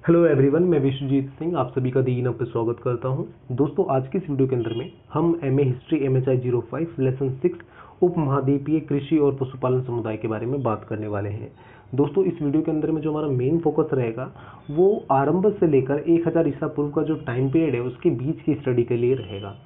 Hello everyone, मैं विश्वजीत सिंह आप सभी का दी पे स्वागत करता हूं। दोस्तों, आज की इस वीडियो के अंदर में हम एमए हिस्ट्री MHI 05 लेसन 6 उप महाद्वीपीय कृषि और पशुपालन समुदाय के बारे में बात करने वाले हैं। दोस्तों, इस वीडियो के अंदर में जो हमारा मेन फोकस रहेगा वो आरंभ से लेकर 1000 ईसा पूर्व का जो टाइम पीरियड है उसके बीच की स्टडी के लिए रहेगा।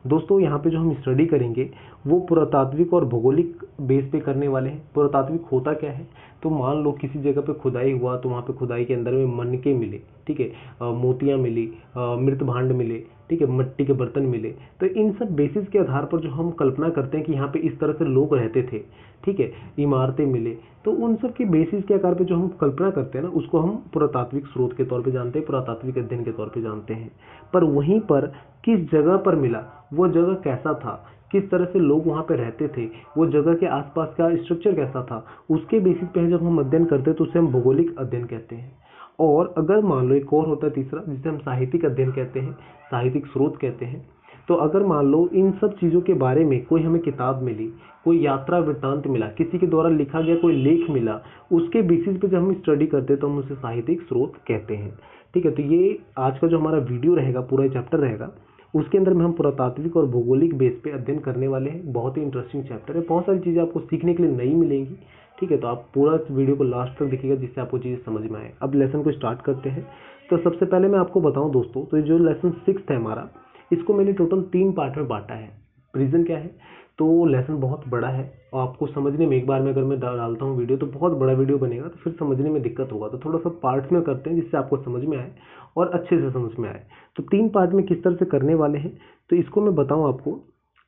दोस्तों, यहाँ पे जो हम स्टडी करेंगे वो पुरातात्विक और भौगोलिक बेस पे करने वाले हैं। पुरातात्विक होता क्या है, तो मान लो किसी जगह पे खुदाई हुआ तो वहाँ पे खुदाई के अंदर में मनके मिले, ठीक है, मोतियाँ मिली, मृत भांड मिले, ठीक है, मिट्टी के बर्तन मिले। तो इन सब बेसिस के आधार पर जो हम कल्पना करते हैं कि यहाँ पे इस तरह से लोग रहते थे, ठीक है, इमारतें मिले, तो उन सब के बेसिस के आधार पर जो हम कल्पना करते हैं ना, उसको हम पुरातात्विक स्रोत के तौर पे जानते हैं, पुरातात्विक अध्ययन के तौर पे जानते हैं। पर वहीं पर किस जगह पर मिला, वो जगह कैसा था, किस तरह से लोग वहाँ पे रहते थे, वो जगह के आसपास का स्ट्रक्चर कैसा था, उसके बेसिस पे जब हम अध्ययन करते हैं तो उसे हम भौगोलिक अध्ययन कहते हैं। और अगर मान लो एक और होता है तीसरा, जिसे हम साहित्यिक अध्ययन कहते हैं, साहित्यिक स्रोत कहते हैं। तो अगर मान लो इन सब चीज़ों के बारे में कोई हमें किताब मिली, कोई यात्रा वृत्तांत मिला, किसी के द्वारा लिखा गया कोई लेख मिला, उसके बेसिस पे जब हम स्टडी करते हैं तो हम उसे साहित्यिक स्रोत कहते हैं। ठीक है, तो ये आज का जो हमारा वीडियो रहेगा, पूरा चैप्टर रहेगा, उसके अंदर में हम पुरातात्विक और भौगोलिक बेस पे अध्ययन करने वाले हैं। बहुत ही इंटरेस्टिंग चैप्टर है, बहुत सारी चीज़ें आपको सीखने के लिए नई मिलेंगी। ठीक है, तो आप पूरा वीडियो को लास्ट तक देखिएगा जिससे आपको चीज़ें समझ में आए। अब लेसन को स्टार्ट करते हैं। तो सबसे पहले मैं आपको बताऊं दोस्तों, तो ये जो लेसन 6 है हमारा, इसको मैंने टोटल 3 पार्ट में बांटा है। रीज़न क्या है, तो लेसन बहुत बड़ा है और आपको समझने में एक बार में अगर मैं डालता हूँ वीडियो तो बहुत बड़ा वीडियो बनेगा, तो फिर समझने में दिक्कत होगा। तो थोड़ा सा पार्ट्स में करते हैं जिससे आपको समझ में आए और अच्छे से समझ में आए। तो 3 पार्ट में किस तरह से करने वाले हैं तो इसको मैं बताऊं आपको।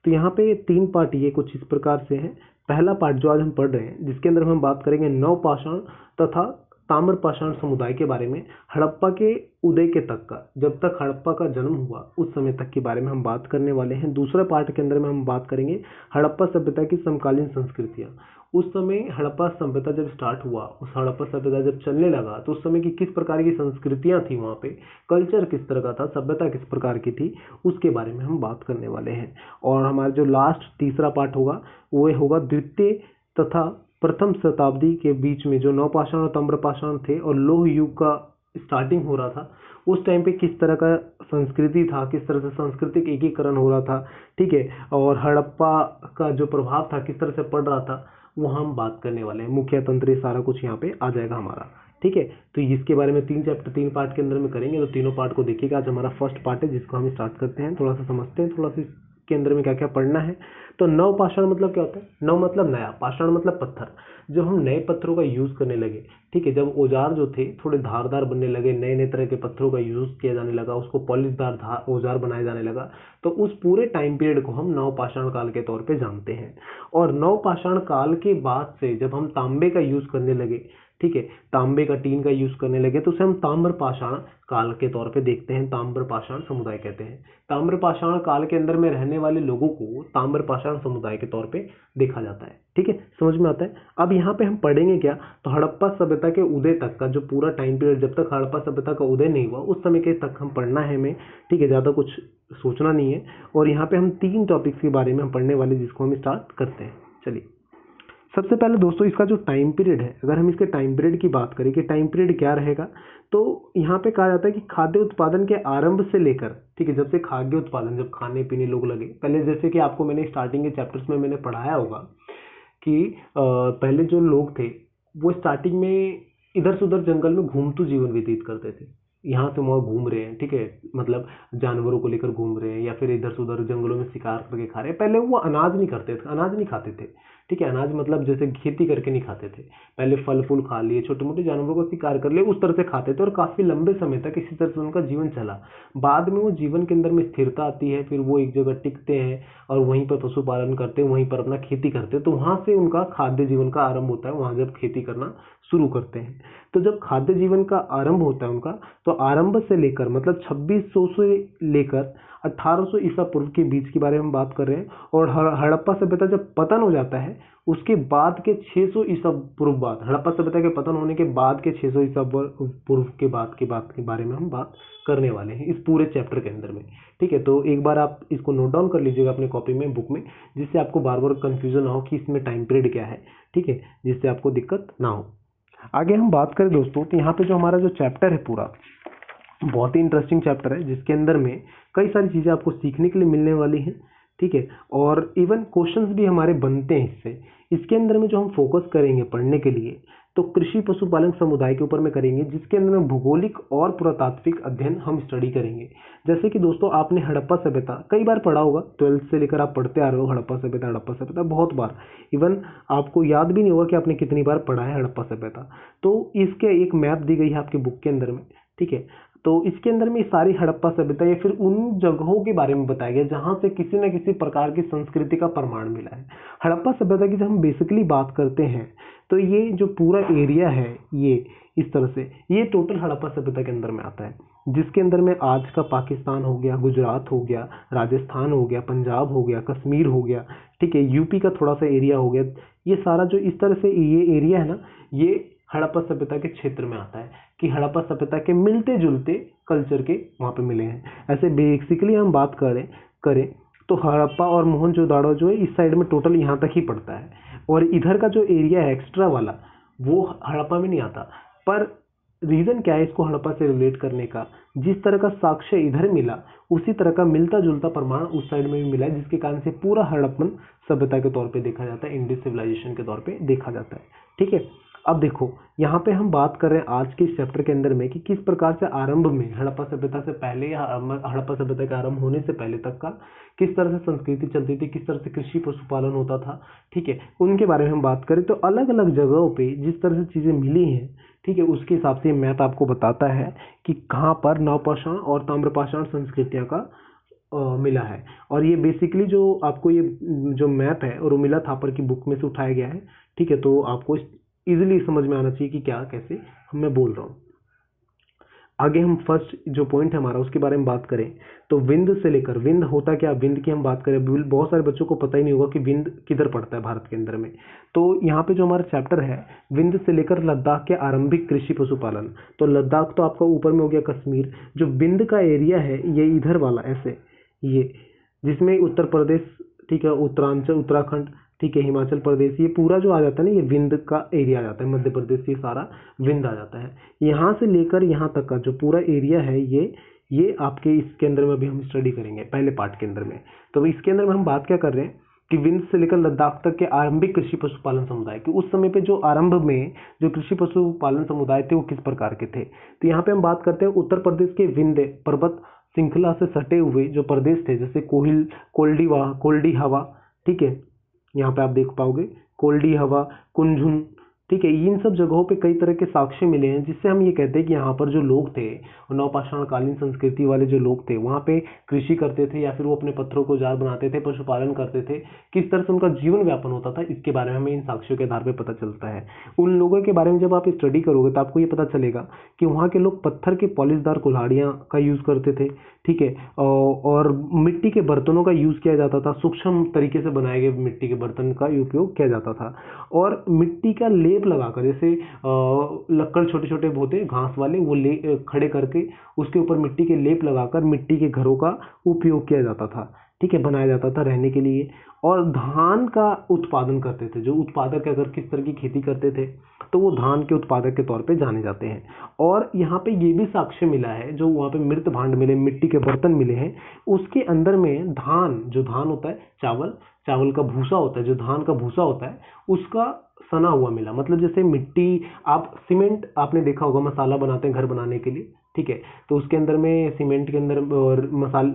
तो यहाँ पे 3 पार्ट ये कुछ इस प्रकार से हैं। पहला पार्ट जो आज हम पढ़ रहे हैं, जिसके अंदर हम बात करेंगे नवपाषाण तथा ताम्रपाषाण समुदाय के बारे में, हड़प्पा के उदय के तक का, जब तक हड़प्पा का जन्म हुआ उस समय तक के बारे में हम बात करने वाले हैं। दूसरा पार्ट के अंदर में हम बात करेंगे हड़प्पा सभ्यता की समकालीन संस्कृतियां। उस समय हड़प्पा सभ्यता जब स्टार्ट हुआ, उस हड़प्पा सभ्यता जब चलने लगा तो उस समय की किस प्रकार की संस्कृतियां थी, वहाँ पे कल्चर किस तरह का था, सभ्यता किस प्रकार की थी, उसके बारे में हम बात करने वाले हैं। और हमारा जो लास्ट तीसरा पार्ट होगा वो होगा द्वितीय तथा प्रथम शताब्दी के बीच में जो नवपाषाण और ताम्रपाषाण थे और लौह युग का स्टार्टिंग हो रहा था, उस टाइम पे किस तरह का संस्कृति था, किस तरह से सांस्कृतिक एकीकरण हो रहा था, ठीक है, और हड़प्पा का जो प्रभाव था किस तरह से पड़ रहा था, वो हम बात करने वाले हैं। मुख्य तंत्र सारा कुछ यहाँ पे आ जाएगा हमारा। ठीक है, तो इसके बारे में 3 चैप्टर 3 पार्ट के अंदर में करेंगे, तो तीनों पार्ट को देखिएगा। आज हमारा फर्स्ट पार्ट है जिसको हम स्टार्ट करते हैं। थोड़ा सा समझते हैं, थोड़ा सा इसके अंदर में क्या क्या पढ़ना है। तो नवपाषाण मतलब क्या होता है, नव मतलब नया, पाषाण मतलब पत्थर। जब हम नए पत्थरों का यूज करने लगे, ठीक है, जब औजार जो थे थोड़े धारदार बनने लगे, नए नए तरह के पत्थरों का यूज किया जाने लगा, उसको पॉलिशदार औजार बनाया जाने लगा, तो उस पूरे टाइम पीरियड को हम नवपाषाण काल के तौर पे जानते हैं। और नवपाषाण काल के बाद से जब हम तांबे का यूज करने लगे, ठीक है, तांबे का टीन का यूज करने लगे, तो उसे हम ताम्रपाषाण काल के तौर पे देखते हैं, ताम्रपाषाण समुदाय कहते हैं। ताम्रपाषाण काल के अंदर में रहने वाले लोगों को ताम्रपाषाण समुदाय के तौर पे देखा जाता है। ठीक है, समझ में आता है। अब यहाँ पे हम पढ़ेंगे क्या, तो हड़प्पा सभ्यता के उदय तक का जो पूरा टाइम पीरियड, जब तक हड़प्पा सभ्यता का उदय नहीं हुआ उस समय के तक हम पढ़ना है हमें। ठीक है, ज्यादा कुछ सोचना नहीं है। और यहाँ पे हम 3 टॉपिक्स के बारे में हम पढ़ने वाले, जिसको हम स्टार्ट करते हैं। चलिए, सबसे पहले दोस्तों इसका जो टाइम पीरियड है, अगर हम इसके टाइम पीरियड की बात करें कि टाइम पीरियड क्या रहेगा, तो यहाँ पे कहा जाता है कि खाद्य उत्पादन के आरंभ से लेकर, ठीक है, जब से खाद्य उत्पादन, जब खाने पीने लोग लगे, पहले जैसे कि आपको मैंने स्टार्टिंग के चैप्टर्स में मैंने पढ़ाया होगा कि पहले जो लोग थे वो स्टार्टिंग में इधर से उधर जंगल में घूमतू जीवन व्यतीत करते थे। यहाँ से वहाँ घूम रहे हैं, ठीक है, मतलब जानवरों को लेकर घूम रहे हैं या फिर इधर से उधर जंगलों में शिकार करके खा रहे हैं। पहले वो अनाज नहीं करते थे, अनाज नहीं खाते थे। ठीक है, अनाज मतलब जैसे खेती करके नहीं खाते थे, पहले फल फूल खा लिए, छोटे मोटे जानवरों को शिकार कर लिए, उस तरह से खाते थे और काफी लंबे समय तक इसी तरह से उनका जीवन चला। बाद में वो जीवन के अंदर में स्थिरता आती है, फिर वो एक जगह टिकते हैं और वहीं पर पशुपालन करते हैं, वहीं पर अपना खेती करते हैं, तो वहां से उनका खाद्य जीवन का आरंभ होता है। वहां जब खेती करना शुरू करते हैं, तो जब खाद्य जीवन का आरंभ होता है उनका, तो आरंभ से लेकर मतलब 2600 से लेकर 1800 ईसा पूर्व के बीच के बारे में हम बात कर रहे हैं। और हड़प्पा सभ्यता जब पतन हो जाता है उसके बाद के 600 ईसा पूर्व बाद, हड़प्पा सभ्यता के पतन होने के बाद के 600 ईसा पूर्व के बाद के बारे में हम बात करने वाले हैं इस पूरे चैप्टर के अंदर में। ठीक है, तो एक बार आप इसको नोट डाउन कर लीजिएगा अपने कॉपी में, बुक में, जिससे आपको बार बार कंफ्यूजन ना हो कि इसमें टाइम पीरियड क्या है। ठीक है, जिससे आपको दिक्कत ना हो। आगे हम बात करें दोस्तों तो यहाँ पे जो हमारा जो चैप्टर है पूरा बहुत ही इंटरेस्टिंग चैप्टर है, जिसके अंदर में कई सारी चीज़ें आपको सीखने के लिए मिलने वाली हैं, ठीक है। और इवन क्वेश्चंस भी हमारे बनते हैं इससे। इसके अंदर में जो हम फोकस करेंगे पढ़ने के लिए तो कृषि पशुपालन समुदाय के ऊपर में करेंगे, जिसके अंदर में भौगोलिक और पुरातात्विक अध्ययन हम स्टडी करेंगे। जैसे कि दोस्तों आपने हड़प्पा सभ्यता कई बार पढ़ा होगा, 12th से लेकर आप पढ़ते आ रहे हो हड़प्पा सभ्यता बहुत बार। इवन आपको याद भी नहीं होगा कि आपने कितनी बार पढ़ा है हड़प्पा सभ्यता। तो इसके एक मैप दी गई है आपकी बुक के अंदर में, ठीक है। तो इसके अंदर में सारी हड़प्पा सभ्यता या फिर उन जगहों के बारे में बताया गया जहां से किसी न किसी प्रकार की संस्कृति का प्रमाण मिला है। हड़प्पा सभ्यता की जब हम बेसिकली बात करते हैं तो ये जो पूरा एरिया है ये इस तरह से ये टोटल हड़प्पा सभ्यता के अंदर में आता है, जिसके अंदर में आज का पाकिस्तान हो गया, गुजरात हो गया, राजस्थान हो गया, पंजाब हो गया, कश्मीर हो गया, ठीक है, यूपी का थोड़ा सा एरिया हो गया। ये सारा जो इस तरह से ये एरिया है ना, ये हड़प्पा सभ्यता के क्षेत्र में आता है कि हड़प्पा सभ्यता के मिलते जुलते कल्चर के वहाँ पे मिले हैं। ऐसे बेसिकली हम बात करें तो हड़प्पा और मोहनजोदाड़ो जो है इस साइड में टोटल यहाँ तक ही पड़ता है, और इधर का जो एरिया है एक्स्ट्रा वाला वो हड़प्पा में नहीं आता। पर रीज़न क्या है इसको हड़प्पा से रिलेट करने का, जिस तरह का साक्ष्य इधर मिला उसी तरह का मिलता जुलता प्रमाण उस साइड में भी मिला है, जिसके कारण से पूरा हड़प्पन सभ्यता के तौर पे देखा जाता है, इंडस सिविलाइजेशन के तौर पे देखा जाता है, ठीक है। अब देखो यहाँ पे हम बात कर रहे हैं आज के इस चैप्टर के अंदर में कि किस प्रकार से आरंभ में हड़प्पा सभ्यता से पहले या हड़प्पा सभ्यता के आरंभ होने से पहले तक का किस तरह से संस्कृति चलती थी, किस तरह से कृषि पशुपालन होता था, ठीक है, उनके बारे में हम बात करें तो अलग अलग जगहों पे जिस तरह से चीज़ें मिली हैं, ठीक है, उसके हिसाब से मैप आपको बताता है कि कहाँ पर नवपाषाण और ताम्रपाषाण संस्कृतियों का मिला है। और ये बेसिकली जो आपको ये जो मैप है और वो मिला थापर की बुक में से उठाया गया है, ठीक है। तो आपको इजीली समझ में आना चाहिए कि क्या कैसे मैं बोल रहा हूँ। आगे हम फर्स्ट जो पॉइंट है हमारा उसके बारे में बात करें तो विंध्य से लेकर, विंध्य होता क्या, विंध्य की हम बात करें, बहुत सारे बच्चों को पता ही नहीं होगा कि विंध्य किधर पड़ता है भारत के अंदर में। तो यहाँ पे जो हमारा चैप्टर है विंध्य से लेकर लद्दाख के आरंभिक कृषि पशुपालन, तो लद्दाख तो आपका ऊपर में हो गया कश्मीर, जो विंध्य का एरिया है ये इधर वाला ऐसे ये, जिसमें उत्तर प्रदेश, ठीक है, उत्तरांचल, उत्तराखंड, ठीक है, हिमाचल प्रदेश, ये पूरा जो आ जाता है ना ये विंध्य का एरिया आ जाता है, मध्य प्रदेश ये सारा विंध्य आ जाता है। यहाँ से लेकर यहाँ तक का जो पूरा एरिया है ये आपके इसके अंदर में भी हम स्टडी करेंगे पहले पार्ट के अंदर में। तो इसके अंदर में हम बात क्या कर रहे हैं कि विंध्य से लेकर लद्दाख तक के आरंभिक कृषि पशुपालन समुदाय कि उस समय पे जो आरंभ में जो कृषि पशुपालन समुदाय थे वो किस प्रकार के थे। तो यहाँ पे हम बात करते हैं उत्तर प्रदेश के विंध्य पर्वत श्रृंखला से सटे हुए जो प्रदेश थे, जैसे कोल्डी हवा, ठीक है, यहाँ पे आप देख पाओगे कोल्डी हवा, कुंझुन, ठीक है, इन सब जगहों पे कई तरह के साक्ष्य मिले हैं, जिससे हम ये कहते हैं कि यहाँ पर जो लोग थे नवपाषाण कालीन संस्कृति वाले जो लोग थे वहाँ पे कृषि करते थे या फिर वो अपने पत्थरों को जार बनाते थे, पशुपालन करते थे, किस तरह से उनका जीवन व्यापन होता था, इसके बारे में हमें इन साक्ष्यों के आधार पर पता चलता है। उन लोगों के बारे में जब आप स्टडी करोगे तो आपको ये पता चलेगा कि वहाँ के लोग पत्थर के पॉलिशदार कुल्हाड़ियाँ का यूज़ करते थे, ठीक है, और मिट्टी के बर्तनों का यूज़ किया जाता था, सूक्ष्म तरीके से बनाए गए मिट्टी के बर्तन का उपयोग किया जाता था, और मिट्टी का लेप लगाकर, जैसे लक्कड़ छोटे छोटे होते घास वाले, वो खड़े करके उसके ऊपर मिट्टी के लेप लगाकर मिट्टी के घरों का उपयोग किया जाता था, ठीक है, बनाया जाता था रहने के लिए। और धान का उत्पादन करते थे, जो उत्पादक अगर किस तरह की खेती करते थे तो वो धान के उत्पादक के तौर पे जाने जाते हैं। और यहाँ पे ये भी साक्ष्य मिला है, जो वहाँ पे मृत भांड मिले, मिट्टी के बर्तन मिले हैं, उसके अंदर में धान, जो धान होता है चावल का भूसा होता है, जो धान का भूसा होता है उसका सना हुआ मिला। मतलब जैसे मिट्टी, आप सीमेंट आपने देखा होगा, मसाला बनाते हैं घर बनाने के लिए, ठीक है, तो उसके अंदर में सीमेंट के अंदर और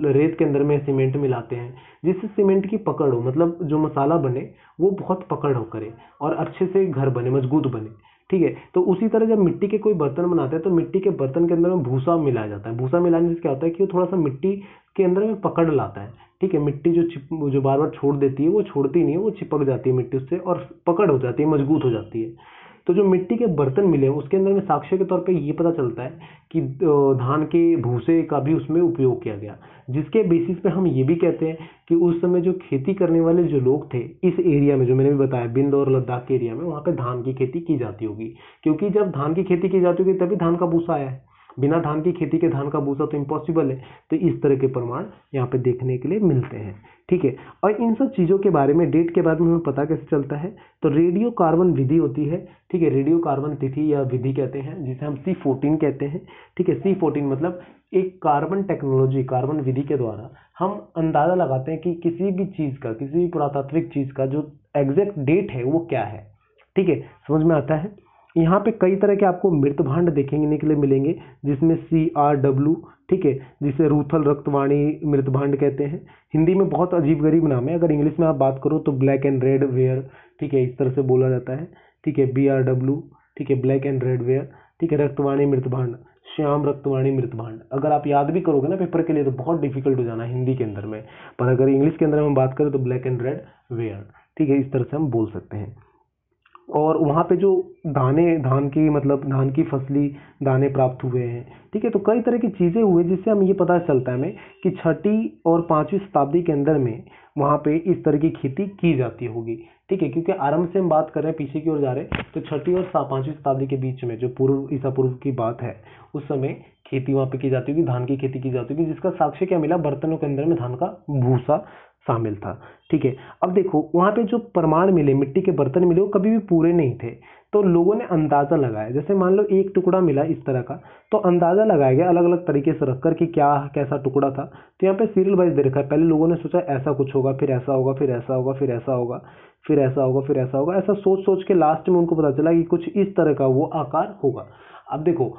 रेत के अंदर में सीमेंट मिलाते हैं, जिससे सीमेंट की पकड़ हो, मतलब जो मसाला बने वो बहुत पकड़ हो करे और अच्छे से घर बने, मजबूत बने, ठीक है। तो उसी तरह जब मिट्टी के कोई बर्तन बनाते हैं तो मिट्टी के बर्तन के अंदर में भूसा मिलाया जाता है। भूसा मिलाने से क्या होता है कि वो थोड़ा सा मिट्टी के अंदर में पकड़ लाता है, ठीक है, मिट्टी जो बार बार छोड़ देती है वो छोड़ती नहीं है, वो चिपक जाती है मिट्टी उससे और पकड़ हो जाती है, मजबूत हो जाती है। तो जो मिट्टी के बर्तन मिले उसके अंदर में साक्ष्य के तौर पे ये पता चलता है कि धान के भूसे का भी उसमें उपयोग किया गया, जिसके बेसिस पे हम ये भी कहते हैं कि उस समय जो खेती करने वाले जो लोग थे इस एरिया में, जो मैंने भी बताया विंध्य और लद्दाख के एरिया में, वहाँ पे धान की खेती की जाती होगी, क्योंकि जब धान की खेती की जाती होगी तभी धान का भूसा आया है। बिना धान की खेती के धान का भूसा तो इम्पॉसिबल है। तो इस तरह के प्रमाण यहाँ पे देखने के लिए मिलते हैं, ठीक है। और इन सब चीज़ों के बारे में, डेट के बारे में हमें पता कैसे चलता है, तो रेडियो कार्बन विधि होती है, ठीक है, रेडियो कार्बन तिथि या विधि कहते हैं, जिसे हम C14 कहते हैं, ठीक है। C14 मतलब एक कार्बन टेक्नोलॉजी, कार्बन विधि के द्वारा हम अंदाजा लगाते हैं कि किसी भी चीज़ का, किसी भी पुरातात्विक चीज़ का जो एग्जैक्ट डेट है वो क्या है, ठीक है, समझ में आता है। यहाँ पे कई तरह के आपको मृत भांड देखने के लिए मिलेंगे, जिसमें CRW, ठीक है, जिसे रूथल रक्तवाणी मृत भांड कहते हैं। हिंदी में बहुत अजीब गरीब नाम है, अगर इंग्लिश में आप बात करो तो ब्लैक एंड रेड वेयर, ठीक है, इस तरह से बोला जाता है, ठीक है, BRW, ठीक है, ब्लैक एंड रेड वेयर, ठीक है, रक्तवाणी मृत भांड, श्याम रक्तवाणी मृत भांड। अगर आप याद भी करोगे ना पेपर के लिए तो बहुत डिफिकल्ट हो जाना हिंदी के अंदर में, पर अगर इंग्लिश के अंदर हम बात करें तो ब्लैक एंड रेड वेयर, ठीक है, इस तरह से हम बोल सकते हैं। और वहाँ पे जो दाने, धान की मतलब धान की फसली दाने प्राप्त हुए हैं, ठीक है, तो कई तरह की चीज़ें हुए जिससे हम ये पता चलता है हमें कि 6ठी और 5वीं शताब्दी के अंदर में वहाँ पे इस तरह की खेती की जाती होगी, ठीक है, क्योंकि आरंभ से हम बात कर रहे हैं, पीछे की ओर जा रहे हैं, तो 6ठी और 5वीं शताब्दी के बीच में जो पूर्व ईसा पूर्व की बात है, उस समय खेती वहाँ पे की जाती होगी, धान की खेती की जाती होगी, जिसका साक्ष्य क्या मिला, बर्तनों के अंदर में धान का भूसा शामिल था, ठीक है। अब देखो वहाँ पे जो प्रमाण मिले, मिट्टी के बर्तन मिले, वो कभी भी पूरे नहीं थे, तो लोगों ने अंदाजा लगाया, जैसे मान लो एक टुकड़ा मिला इस तरह का, तो अंदाजा लगाया गया अलग अलग तरीके से रखकर कि क्या कैसा टुकड़ा था। तो यहाँ पे सीरियल वाइज दे रखा है, पहले लोगों ने सोचा ऐसा कुछ होगा, फिर ऐसा होगा, फिर ऐसा होगा, फिर ऐसा होगा, फिर ऐसा होगा, फिर ऐसा होगा, ऐसा सोच सोच के लास्ट में उनको पता चला कि कुछ इस तरह का वो आकार होगा। अब देखो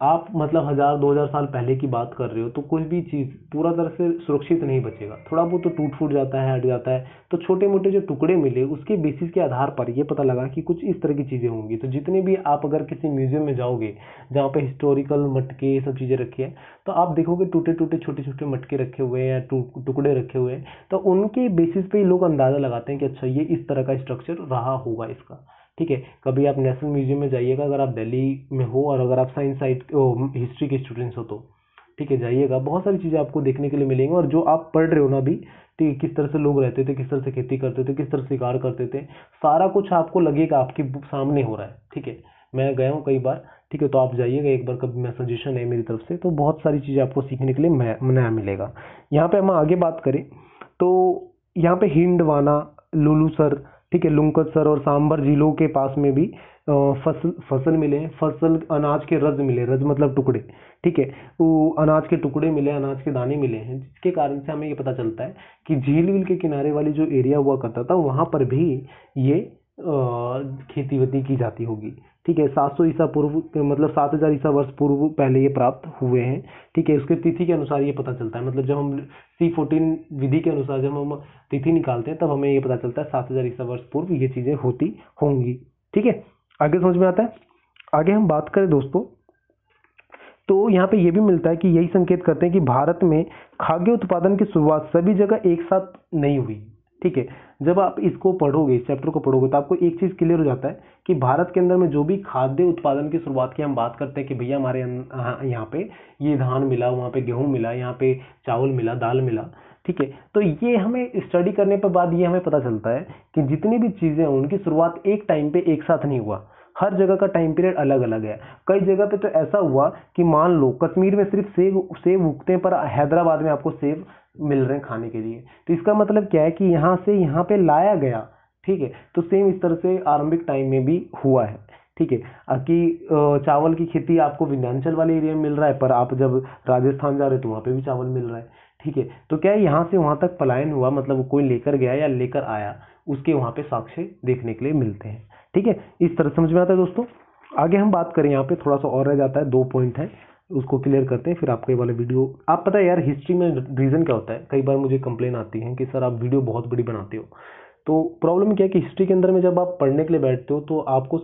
आप मतलब 1000-2000 साल पहले की बात कर रहे हो, तो कोई भी चीज़ पूरा तरह से सुरक्षित नहीं बचेगा, थोड़ा बहुत तो टूट फूट जाता है, हट जाता है। तो छोटे मोटे जो टुकड़े मिले उसके बेसिस के आधार पर ये पता लगा कि कुछ इस तरह की चीज़ें होंगी। तो जितने भी आप अगर किसी म्यूजियम में जाओगे जहाँ पे हिस्टोरिकल मटके ये सब चीज़ें रखी है, तो आप देखोगे टूटे टूटे छोटे छोटे मटके रखे हुए हैं या टुकड़े रखे हुए हैं, तो उनके बेसिस पे ही लोग अंदाज़ा लगाते हैं कि अच्छा ये इस तरह का स्ट्रक्चर रहा होगा इसका, ठीक है। कभी आप नेशनल म्यूजियम में जाइएगा, अगर आप दिल्ली में हो और अगर आप साइंस साइड हिस्ट्री के स्टूडेंट्स हो तो, ठीक है, जाइएगा, बहुत सारी चीज़ें आपको देखने के लिए मिलेंगी। और जो आप पढ़ रहे हो ना अभी, ठीक है, किस तरह से लोग रहते थे, किस तरह से खेती करते थे, किस तरह से शिकार करते थे, सारा कुछ आपको लगेगा आपके सामने हो रहा है, ठीक है। मैं गया हूँ कई बार, ठीक है, तो आप जाइएगा एक बार, कभी मैं सजेशन है मेरी तरफ से, तो बहुत सारी चीज़ें आपको सीखने के लिए नया मिलेगा। यहाँ पे हम आगे बात करें तो यहाँ पे हिंडवाना, लुलूसर, ठीक है, लुंकतसर और सांबर जिलों के पास में भी फसल मिले हैं, फसल अनाज के रज मिले, रज मतलब टुकड़े, ठीक है, वो अनाज के टुकड़े मिले, अनाज के दाने मिले हैं, जिसके कारण से हमें ये पता चलता है कि झील वील के किनारे वाली जो एरिया हुआ करता था वहाँ पर भी ये खेती वेती की जाती होगी, ठीक है। 700 ईसा पूर्व मतलब 7000 ईसा वर्ष पूर्व पहले ये प्राप्त हुए हैं, ठीक है। उसके तिथि के अनुसार ये पता चलता है, मतलब जब हम C14 विधि के अनुसार जब हम तिथि निकालते हैं तब हमें ये पता चलता है 7000 ईसा वर्ष पूर्व ये चीज़ें होती होंगी, ठीक है। आगे समझ में आता है। आगे हम बात करें दोस्तों, तो यहाँ पे ये भी मिलता है कि यही संकेत करते हैं कि भारत में खाद्य उत्पादन की शुरुआत सभी जगह एक साथ नहीं हुई, ठीक है। जब आप इसको पढ़ोगे, इस चैप्टर को पढ़ोगे, तो आपको एक चीज़ क्लियर हो जाता है कि भारत के अंदर में जो भी खाद्य उत्पादन की शुरुआत की हम बात करते हैं कि भैया हमारे यहाँ पे ये धान मिला, वहाँ पे गेहूँ मिला, यहाँ पे चावल मिला, दाल मिला, ठीक है। तो ये हमें स्टडी करने पर बाद ये हमें पता चलता है कि जितनी भी चीज़ें हैं उनकी शुरुआत एक टाइम पे एक साथ नहीं हुआ, हर जगह का टाइम पीरियड अलग अलग है। कई जगह पे तो ऐसा हुआ कि मान लो कश्मीर में सिर्फ सेब उगते हैं, पर हैदराबाद में आपको सेब मिल रहे हैं खाने के लिए। तो इसका मतलब क्या है कि यहाँ से यहाँ पे लाया गया, ठीक है। तो सेम इस तरह से आरंभिक टाइम में भी हुआ है, ठीक है। कि चावल की खेती आपको विंध्याचल वाले एरिया में मिल रहा है, पर आप जब राजस्थान जा रहे हो तो वहाँ पे भी चावल मिल रहा है, ठीक है। तो क्या है, यहाँ से वहाँ तक पलायन हुआ, मतलब कोई लेकर गया या लेकर आया, उसके वहाँ पे साक्ष्य देखने के लिए मिलते हैं, ठीक है। इस तरह समझ में आता है दोस्तों। आगे हम बात करें, यहाँ पे थोड़ा सा और रह जाता है, 2 पॉइंट है, उसको क्लियर करते हैं, फिर आपको ये वाला वीडियो। आप पता है यार हिस्ट्री में रीज़न क्या होता है, कई बार मुझे कंप्लेन आती है कि सर आप वीडियो बहुत बड़ी बनाते हो। तो प्रॉब्लम क्या है कि हिस्ट्री के अंदर में जब आप पढ़ने के लिए बैठते हो तो आपको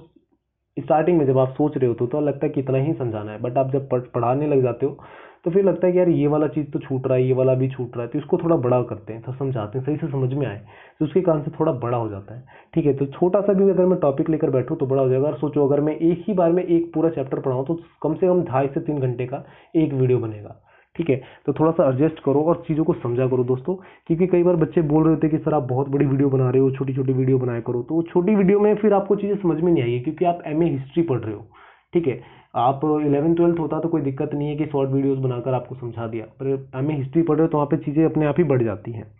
स्टार्टिंग में जब आप सोच रहे हो तो लगता है कि इतना ही समझाना है, बट आप जब पढ़ाने लग जाते हो तो फिर लगता है कि यार ये वाला चीज़ तो छूट रहा है, ये वाला भी छूट रहा है, तो इसको थोड़ा बड़ा करते हैं, तो समझाते हैं, सही से समझ में आए, तो उसके कारण से थोड़ा बड़ा हो जाता है, ठीक है। तो छोटा सा भी अगर मैं टॉपिक लेकर बैठूँ तो बड़ा हो जाएगा। और सोचो अगर मैं एक ही बार में एक पूरा चैप्टर पढ़ाऊँ तो कम से कम 2.5 से 3 घंटे का एक वीडियो बनेगा, ठीक है। तो थोड़ा सा एडजस्ट करो और चीज़ों को समझा करो दोस्तों, क्योंकि कई बार बच्चे बोल रहे होते हैं कि सर आप बहुत बड़ी वीडियो बना रहे हो, छोटी छोटी वीडियो बनाया करो। तो छोटी वीडियो में फिर आपको चीज़ें समझ में नहीं आएगी, क्योंकि आप MA हिस्ट्री पढ़ रहे हो, ठीक है, आप 11th-12th होता तो कोई दिक्कत नहीं है कि शॉर्ट वीडियोस बनाकर आपको समझा दिया, पर एमए हिस्ट्री पढ़ रहे हो तो वहाँ पे चीज़ें अपने आप ही बढ़ जाती हैं।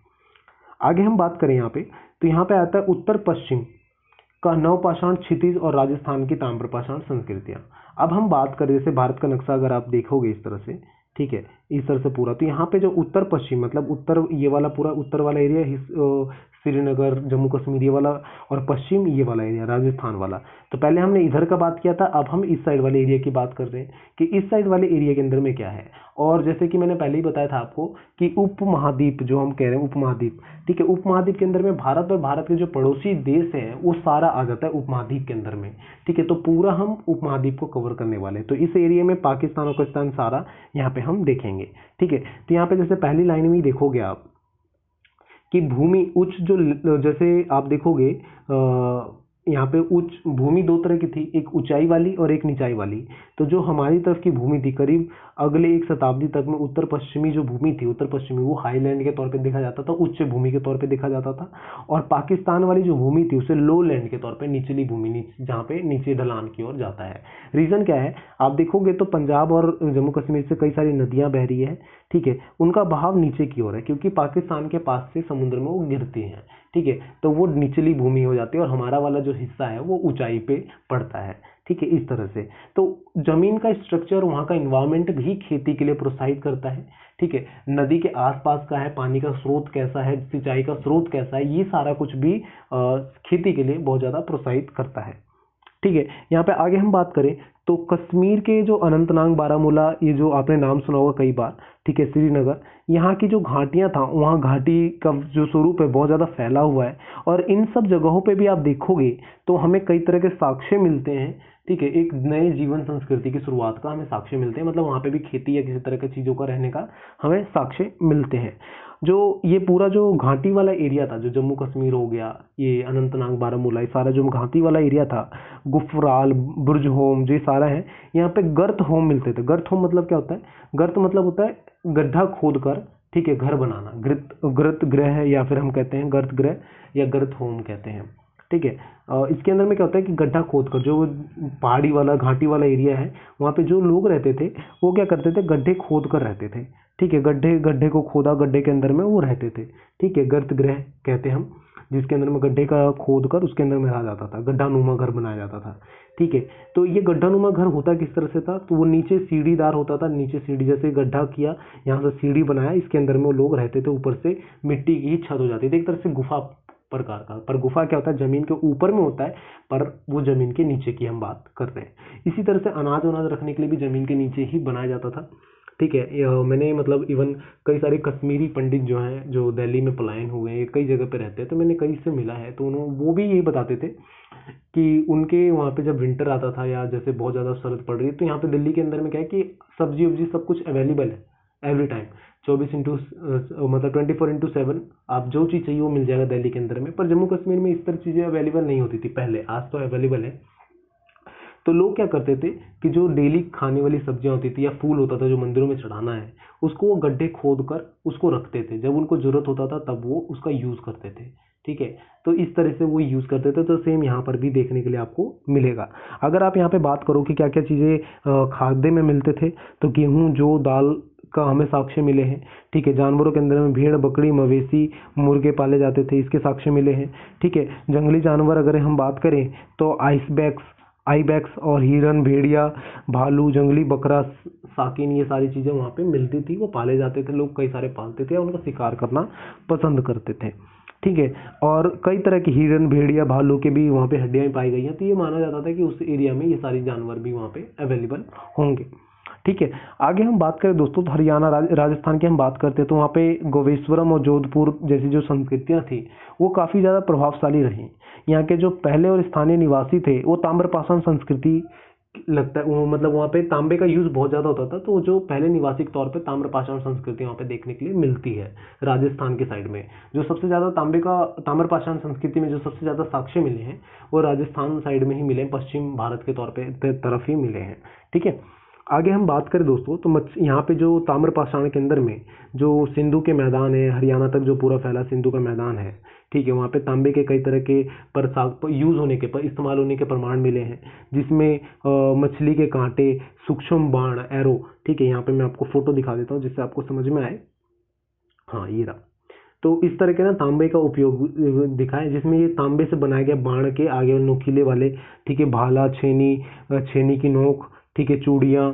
आगे हम बात करें यहाँ पे, तो यहाँ पे आता है उत्तर पश्चिम का नवपाषाण, क्षितिज और राजस्थान की ताम्रपाषाण संस्कृतियाँ। अब हम बात करें, जैसे भारत का नक्शा अगर आप देखोगे इस तरह से, ठीक है, इस तरह से पूरा, तो यहाँ पे जो उत्तर पश्चिम मतलब उत्तर ये वाला पूरा उत्तर वाला एरिया श्रीनगर, जम्मू कश्मीर ये वाला, और पश्चिम ये वाला एरिया राजस्थान वाला। तो पहले हमने इधर का बात किया था, अब हम इस साइड वाले एरिया की बात कर रहे हैं कि इस साइड वाले एरिया के अंदर में क्या है। और जैसे कि मैंने पहले ही बताया था आपको कि उपमहाद्वीप जो हम कह रहे हैं उपमहाद्वीप, ठीक है, उपमहाद्वीप के अंदर में भारत और भारत के जो पड़ोसी देश हैं वो सारा आ जाता है उपमहाद्वीप के अंदर में, ठीक है। तो पूरा हम उपमहाद्वीप को कवर करने वाले हैं, तो इस एरिया में पाकिस्तान और पाकिस्तान सारा यहाँ पे हम देखेंगे, ठीक है। तो यहाँ पे जैसे पहली लाइन में ही देखोगे आप कि भूमि उच्च, जो जैसे आप देखोगे यहाँ पे उच्च भूमि दो तरह की थी, एक ऊंचाई वाली और एक निचाई वाली। तो जो हमारी तरफ की भूमि थी करीब अगले 1 शताब्दी तक में उत्तर पश्चिमी जो भूमि थी, उत्तर पश्चिमी, वो हाईलैंड के तौर पे देखा जाता था, उच्च भूमि के तौर पे देखा जाता था। और पाकिस्तान वाली जो भूमि थी उसे लो लैंड के तौर पे, निचली भूमि, जहाँ पे नीचे ढलान की ओर जाता है। रीजन क्या है, आप देखोगे तो पंजाब और जम्मू कश्मीर से कई सारी नदियां बह रही है, ठीक है, उनका बहाव नीचे की ओर है क्योंकि पाकिस्तान के पास से समुद्र में वो गिरती हैं, ठीक है। तो वो निचली भूमि हो जाती है और हमारा वाला जो हिस्सा है वो ऊंचाई पे पड़ता है, ठीक है, इस तरह से। तो जमीन का स्ट्रक्चर, वहाँ का इन्वायरमेंट भी खेती के लिए प्रोत्साहित करता है, ठीक है। नदी के आसपास का है, पानी का स्रोत कैसा है, सिंचाई का स्रोत कैसा है, ये सारा कुछ भी खेती के लिए बहुत ज़्यादा प्रोत्साहित करता है, ठीक है। यहाँ पे आगे हम बात करें तो कश्मीर के जो अनंतनाग, बारामूला, ये जो आपने नाम सुना होगा कई बार, ठीक है, श्रीनगर, यहाँ की जो घाटियाँ था, वहाँ घाटी का जो स्वरूप है बहुत ज़्यादा फैला हुआ है। और इन सब जगहों पे भी आप देखोगे तो हमें कई तरह के साक्ष्य मिलते हैं, ठीक है, एक नए जीवन संस्कृति की शुरुआत का हमें साक्ष्य मिलते हैं, मतलब वहाँ पे भी खेती या किसी तरह की चीज़ों का रहने का हमें साक्ष्य मिलते हैं। जो ये पूरा जो घाटी वाला एरिया था, जो जम्मू कश्मीर हो गया, ये अनंतनाग, बारामूला, ये सारा जो घाटी वाला एरिया था, गुफराल, बुर्ज होम, जो सारा है, यहाँ पे गर्त होम मिलते थे। गर्त होम मतलब क्या होता है, गर्त मतलब होता है गड्ढा खोद कर, ठीक है, घर बनाना, गर्त गृह, या फिर हम कहते हैं गर्त गृह या गर्त होम कहते हैं, ठीक है। इसके अंदर में क्या होता है कि गड्ढा खोद कर, जो पहाड़ी वाला घाटी वाला एरिया है, वहाँ पे जो लोग रहते थे वो क्या करते थे, गड्ढे खोद कर रहते थे, ठीक है, गड्ढे को खोदा, गड्ढे के अंदर में वो रहते थे, ठीक है, गर्त गृह कहते हैं हम, जिसके अंदर में गड्ढे का खोद कर उसके अंदर में रहा जाता था, गड्ढा नुमा घर बनाया जाता था, ठीक है। तो ये गड्ढा नुमा घर होता किस तरह से था, तो वो नीचे सीढ़ीदार होता था, नीचे सीढ़ी, जैसे गड्ढा किया, यहाँ से सीढ़ी बनाया, इसके अंदर में वो लोग रहते थे, ऊपर से मिट्टी की छत हो जाती थी, एक तरह से गुफा प्रकार का। पर गुफा क्या होता है, जमीन के ऊपर में होता है, पर वो जमीन के नीचे की हम बात कर रहे हैं। इसी तरह से अनाज वनाज रखने के लिए भी जमीन के नीचे ही बनाया जाता था, ठीक है। मैंने मतलब इवन कई सारे कश्मीरी पंडित जो हैं, जो दिल्ली में पलायन हुए हैं, कई जगह पे रहते हैं, तो मैंने कई से मिला है, तो वो भी यही बताते थे कि उनके वहाँ पे जब विंटर आता था या जैसे बहुत ज़्यादा सर्द पड़ रही है, तो यहाँ पे दिल्ली के अंदर में क्या है कि सब्जी वब्जी सब कुछ अवेलेबल है एवरी टाइम, 24/7 आप जो चीज़ चाहिए वो मिल जाएगा दिल्ली के अंदर में। पर जम्मू कश्मीर में इस तरह चीज़ें अवेलेबल नहीं होती थी पहले, आज तो अवेलेबल है। तो लोग क्या करते थे कि जो डेली खाने वाली सब्जियां होती थी या फूल होता था जो मंदिरों में चढ़ाना है, उसको वो गड्ढे खोद कर उसको रखते थे, जब उनको जरूरत होता था तब वो उसका यूज़ करते थे, ठीक है। तो इस तरह से वो यूज़ करते थे, तो सेम यहाँ पर भी देखने के लिए आपको मिलेगा। अगर आप यहाँ पे बात करो कि क्या क्या चीज़ें खाद्य में मिलते थे, तो गेहूँ, जौ, दाल का हमें साक्ष्य मिले हैं, ठीक है। जानवरों के अंदर में भेड़, बकरी, मवेशी, मुर्गे पाले जाते थे, इसके साक्ष्य मिले हैं, ठीक है। जंगली जानवर अगर हम बात करें तो आइबैक्स और हिरन, भेड़िया, भालू, जंगली बकरा, साकिन, ये सारी चीज़ें वहाँ पे मिलती थी, वो पाले जाते थे, लोग कई सारे पालते थे, उनका शिकार करना पसंद करते थे, ठीक है। और कई तरह की हिरन, भेड़िया, भालू के भी वहाँ पे हड्डियाँ पाई गई हैं, तो ये माना जाता था कि उस एरिया में ये सारी जानवर भी वहाँ पे अवेलेबल होंगे, ठीक है। आगे हम बात करें दोस्तों तो हरियाणा, राजस्थान की हम बात करते हैं, तो वहाँ पे गोवेश्वरम और जोधपुर जैसी जो संस्कृतियाँ थी वो काफ़ी ज़्यादा प्रभावशाली रही। यहाँ के जो पहले और स्थानीय निवासी थे वो ताम्रपाषाण संस्कृति लगता है, वो मतलब वहाँ पे तांबे का यूज़ बहुत ज़्यादा होता था, तो जो पहले निवासी के तौर पे ताम्रपाषाण संस्कृति वहाँ पे देखने के लिए मिलती है। राजस्थान के साइड में जो सबसे ज़्यादा ताम्रपाषाण संस्कृति में जो सबसे ज़्यादा साक्ष्य मिले हैं वो राजस्थान साइड में ही मिले हैं, पश्चिम भारत के तौर पे तरफ ही मिले हैं, ठीक है। आगे हम बात करें दोस्तों तो यहाँ पे जो ताम्रपाषाण के अंदर में जो सिंधु के मैदान है, हरियाणा तक जो पूरा फैला सिंधु का मैदान है, ठीक है, वहाँ पे तांबे के कई तरह के यूज होने के पर इस्तेमाल होने के प्रमाण मिले हैं, जिसमें मछली के कांटे, सूक्ष्म बाण, एरो, ठीक है, यहाँ पे मैं आपको फोटो दिखा देता हूँ जिससे आपको समझ में आए। हाँ, ये रहा। तो इस तरह के ना तांबे का उपयोग दिखाए, जिसमें ये तांबे से बनाया गया बाण के आगे नोकीले वाले, ठीक है, भाला, छेनी की नोक, ठीक है, चूड़ियाँ,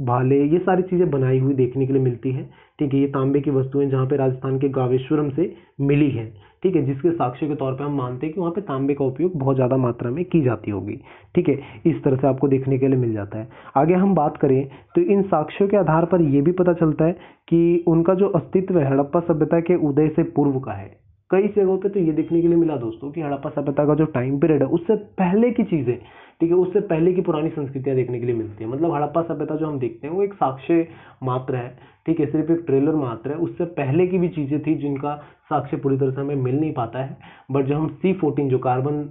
भाले, ये सारी चीज़ें बनाई हुई देखने के लिए मिलती है। ठीक है, ये तांबे की वस्तुएं जहाँ पे राजस्थान के गावेश्वरम से मिली है, ठीक है, जिसके साक्ष्य के तौर पे हम मानते हैं कि वहाँ पे तांबे का उपयोग बहुत ज़्यादा मात्रा में की जाती होगी। ठीक है, इस तरह से आपको देखने के लिए मिल जाता है। आगे हम बात करें तो इन साक्ष्यों के आधार पर यह भी पता चलता है कि उनका जो अस्तित्व है हड़प्पा सभ्यता के उदय से पूर्व का है। कई जगहों पे तो ये देखने के लिए मिला दोस्तों कि हड़प्पा सभ्यता का जो टाइम पीरियड है उससे पहले की चीज़ें, ठीक है, उससे पहले की पुरानी संस्कृतियां देखने के लिए मिलती है। मतलब हड़प्पा सभ्यता जो हम देखते हैं वो एक साक्ष्य मात्र है, ठीक है, सिर्फ एक ट्रेलर मात्र है। उससे पहले की भी चीज़ें थी जिनका साक्ष्य पूरी तरह से हमें मिल नहीं पाता है। बट जब हम C14 जो कार्बन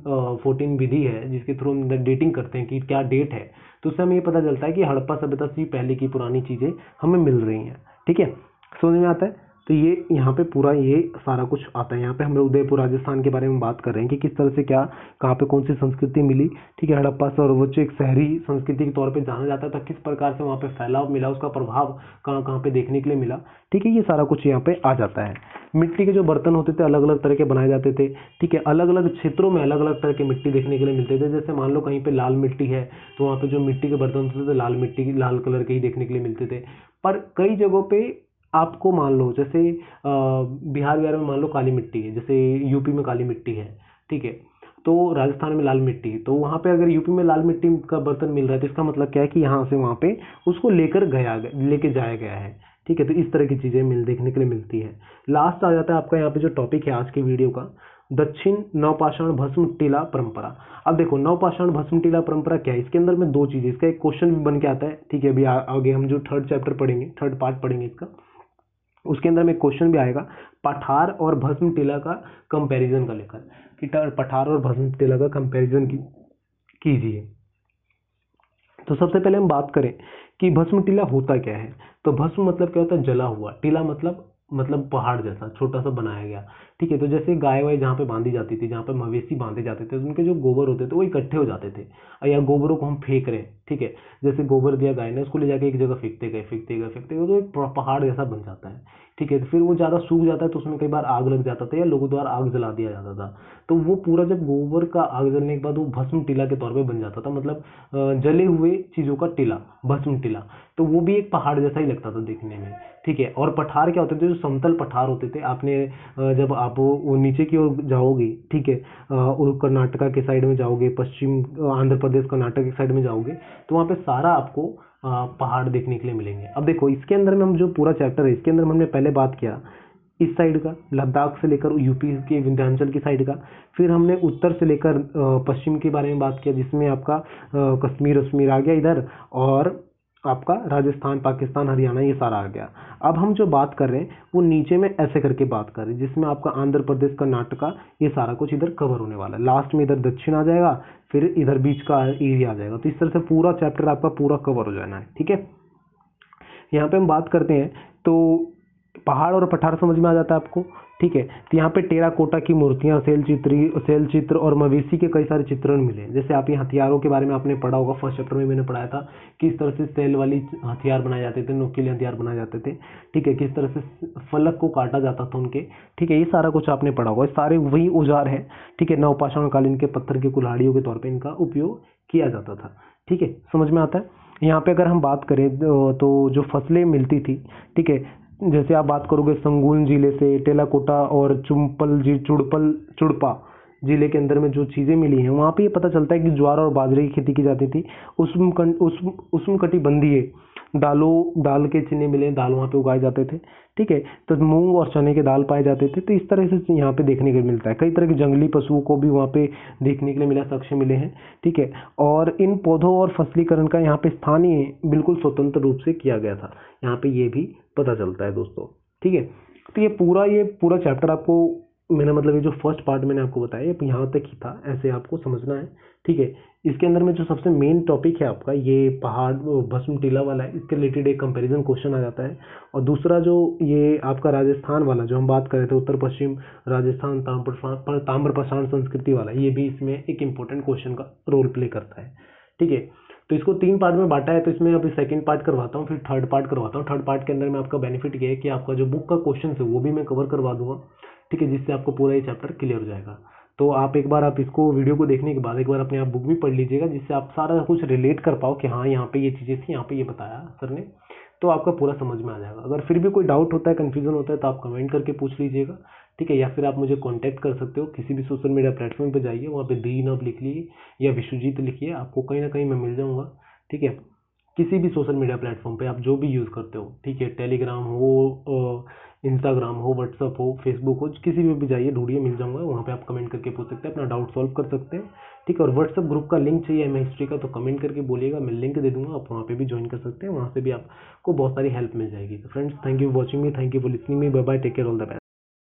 14 विधि है जिसके थ्रू हम डेटिंग करते हैं कि क्या डेट है, तो उससे हमें ये पता चलता है कि हड़प्पा सभ्यता से पहले की पुरानी चीज़ें हमें मिल रही हैं। ठीक है, समझ में आता है। तो ये यहाँ पे पूरा ये सारा कुछ आता है। यहाँ पे हम लोग उदयपुर राजस्थान के बारे में बात कर रहे हैं कि किस तरह से क्या कहाँ पे कौन सी संस्कृति मिली। ठीक है, हड़प्पा सर्वोच्च एक शहरी संस्कृति के तौर पे जाना जाता है, तो किस प्रकार से वहाँ पे फैलाव मिला, उसका प्रभाव कहाँ कहाँ पे देखने के लिए मिला। ठीक है, ये सारा कुछ यहाँ पे आ जाता है। मिट्टी के जो बर्तन होते थे अलग अलग तरह के बनाए जाते थे। ठीक है, अलग अलग क्षेत्रों में अलग अलग तरह के मिट्टी देखने के लिए मिलते थे। जैसे मान लो कहीं पे लाल मिट्टी है तो वहाँ पे जो मिट्टी के बर्तन होते थे लाल मिट्टी, लाल कलर के ही देखने के लिए मिलते थे। पर कई जगहों पे आपको मान लो जैसे बिहार वगैरह में मान लो काली मिट्टी है, जैसे यूपी में काली मिट्टी है, ठीक है, तो राजस्थान में लाल मिट्टी है, तो वहाँ पे अगर यूपी में लाल मिट्टी का बर्तन मिल रहा है तो इसका मतलब क्या है कि यहाँ से वहाँ पे उसको लेके जाया गया है। ठीक है, तो इस तरह की चीज़ें देखने के लिए मिलती है। लास्ट आ जाता है आपका यहाँ पे जो टॉपिक है आज की वीडियो का, दक्षिण नवपाषाण भस्म टीला परंपरा। अब देखो नवपाषाण भस्म टीला परंपरा क्या है, इसके अंदर में दो चीज़ें, इसका एक क्वेश्चन भी बन के आता है। ठीक है, अभी आगे हम जो थर्ड चैप्टर पढ़ेंगे, थर्ड पार्ट पढ़ेंगे इसका, उसके अंदर में क्वेश्चन भी आएगा पठार और भस्म टीला का कंपैरिजन का लेकर, कि पठार और भस्म टीला का कंपैरिजन कीजिए। तो सबसे पहले हम बात करें कि भस्म टीला होता क्या है। तो भस्म मतलब क्या होता है, जला हुआ, टीला मतलब पहाड़ जैसा छोटा सा बनाया गया। ठीक है, तो जैसे गाय वाय जहाँ पे बांधी जाती थी, जहाँ पे मवेशी बांधे जाते थे, तो उनके जो गोबर होते थे वो इकट्ठे हो जाते थे, या गोबरों को हम फेंक रहे हैं। ठीक है, जैसे गोबर दिया गाय ने, उसको ले जाके एक जगह फेंकते गए तो एक पहाड़ जैसा बन जाता है। ठीक है, तो फिर वो ज़्यादा सूख जाता है तो उसमें कई बार आग लग जाता था या लोगों द्वारा आग जला दिया जाता था। तो वो पूरा जब गोबर का आग जलने के बाद वो भस्म टीला के तौर पे बन जाता था, मतलब जले हुए चीज़ों का टीला, भस्म टीला। तो वो भी एक पहाड़ जैसा ही लगता था देखने में। ठीक है, और पठार क्या होते थे, जो समतल पठार होते थे। आपने जब आप वो नीचे की ओर जाओगे, ठीक है, कर्नाटका के साइड में जाओगे, पश्चिम आंध्र प्रदेश कर्नाटक के साइड में जाओगे, तो वहाँ पे सारा आपको पहाड़ देखने के लिए मिलेंगे। अब देखो इसके अंदर में हम जो पूरा चैप्टर है इसके अंदर में हमने पहले बात किया इस साइड का, लद्दाख से लेकर यूपी के विंध्याचल की साइड का, फिर हमने उत्तर से लेकर पश्चिम के बारे में बात किया, जिसमें आपका कश्मीर आ गया इधर, और आपका राजस्थान, पाकिस्तान, हरियाणा, ये सारा आ गया। अब हम जो बात कर रहे हैं वो नीचे में ऐसे करके बात कर रहे हैं, जिसमें आपका आंध्र प्रदेश, कर्नाटका, ये सारा कुछ इधर कवर होने वाला है। लास्ट में इधर दक्षिण आ जाएगा, फिर इधर बीच का एरिया आ जाएगा। तो इस तरह से पूरा चैप्टर आपका पूरा कवर हो जाना है। ठीक है, यहाँ पे हम बात करते हैं तो पहाड़ और पठार समझ में आ जाता है आपको। ठीक है, तो यहाँ पे टेराकोटा की मूर्तियाँ, सेल चित्र और मवेशी के कई सारे चित्रण मिले। जैसे आप ये हथियारों के बारे में आपने पढ़ा होगा, फर्स्ट चैप्टर में मैंने पढ़ाया था किस तरह से सेल वाली हथियार बनाए जाते थे, नुकीले हथियार बनाए जाते थे। ठीक है, किस तरह से फलक को काटा जाता था उनके। ठीक है, ये सारा कुछ आपने पढ़ा होगा, सारे वही औजार है। ठीक है, नवपाषाण कालीन के पत्थर की कुल्हाड़ियों के तौर पर इनका उपयोग किया जाता था। ठीक है, समझ में आता है। यहाँ पे अगर हम बात करें तो जो फसलें मिलती थी, ठीक है, जैसे आप बात करोगे संगून जिले से, टेलाकोटा और चुड़पा जिले के अंदर में जो चीज़ें मिली हैं, वहाँ पे ये पता चलता है कि ज्वार और बाजरे की खेती की जाती थी। उष्णकटिबंधीय दाल के चिन्ह मिले, दाल वहाँ पे उगाए जाते थे। ठीक है, तो मूंग और चने के दाल पाए जाते थे। तो इस तरह से यहाँ पे देखने को मिलता है। कई तरह के जंगली पशुओं को भी वहाँ पे देखने के लिए मिला, साक्ष्य मिले हैं। ठीक है, और इन पौधों और फसलीकरण का यहाँ पे स्थानीय बिल्कुल स्वतंत्र रूप से किया गया था, यहाँ पे ये भी पता चलता है दोस्तों। ठीक है, तो ये पूरा चैप्टर आपको मैंने मतलब ये जो फर्स्ट पार्ट मैंने आपको बताया ये यहाँ तक ही था, ऐसे आपको समझना है। ठीक है। इसके अंदर में जो सबसे मेन टॉपिक है आपका ये पहाड़ भस्म टीला वाला है, इसके रिलेटेड एक कंपैरिजन क्वेश्चन आ जाता है। और दूसरा जो ये आपका राजस्थान वाला जो हम बात कर रहे थे, उत्तर पश्चिम राजस्थान ताम्र प्रशांत संस्कृति वाला, ये भी इसमें एक इंपॉर्टेंट क्वेश्चन का रोल प्ले करता है। ठीक है, तो इसको 3 पार्ट में बांटा है, तो इसमें अभी सेकंड पार्ट करवाता हूँ, फिर थर्ड पार्ट करवाता हूँ। थर्ड पार्ट के अंदर में आपका बेनिफिट ये है कि आपका जो बुक का क्वेश्चन है वो भी मैं कवर करवा दूंगा। ठीक है, जिससे आपको पूरा ये चैप्टर क्लियर हो जाएगा। तो आप एक बार आप इसको वीडियो को देखने के बाद एक बार अपने आप बुक भी पढ़ लीजिएगा, जिससे आप सारा कुछ रिलेट कर पाओ कि हाँ यहाँ पे ये चीज़ें थी, यहाँ पे ये बताया सर ने, तो आपका पूरा समझ में आ जाएगा। अगर फिर भी कोई डाउट होता है, कन्फ्यूजन होता है, तो आप कमेंट करके पूछ लीजिएगा। ठीक है, या फिर आप मुझे कांटेक्ट कर सकते हो, किसी भी सोशल मीडिया प्लेटफॉर्म पे जाइए, वहाँ पे दी नब लिख लीजिए या विश्वजीत लिखिए, आपको कहीं ना कहीं मैं मिल जाऊँगा। ठीक है, किसी भी सोशल मीडिया प्लेटफॉर्म पे आप जो भी यूज़ करते हो, ठीक है, टेलीग्राम हो, इंस्टाग्राम हो, व्हाट्सअप हो, फेसबुक हो, किसी में भी जाइए, ढूंढिए, मिल जाऊंगा। वहाँ पे आप कमेंट करके पूछ सकते हैं, अपना डाउट सॉल्व कर सकते हैं। ठीक है, और व्हाट्सअप ग्रुप का लिंक चाहिए एमए हिस्ट्री का, तो कमेंट करके बोलिएगा, मैं लिंक दे दूंगा, आप वहाँ पे भी ज्वाइन कर सकते हैं। वहाँ से भी आपको बहुत सारी हेल्प मिल जाएगी। तो friends, thank you for watching me, thank you for listening me, bye bye, take care, all the best.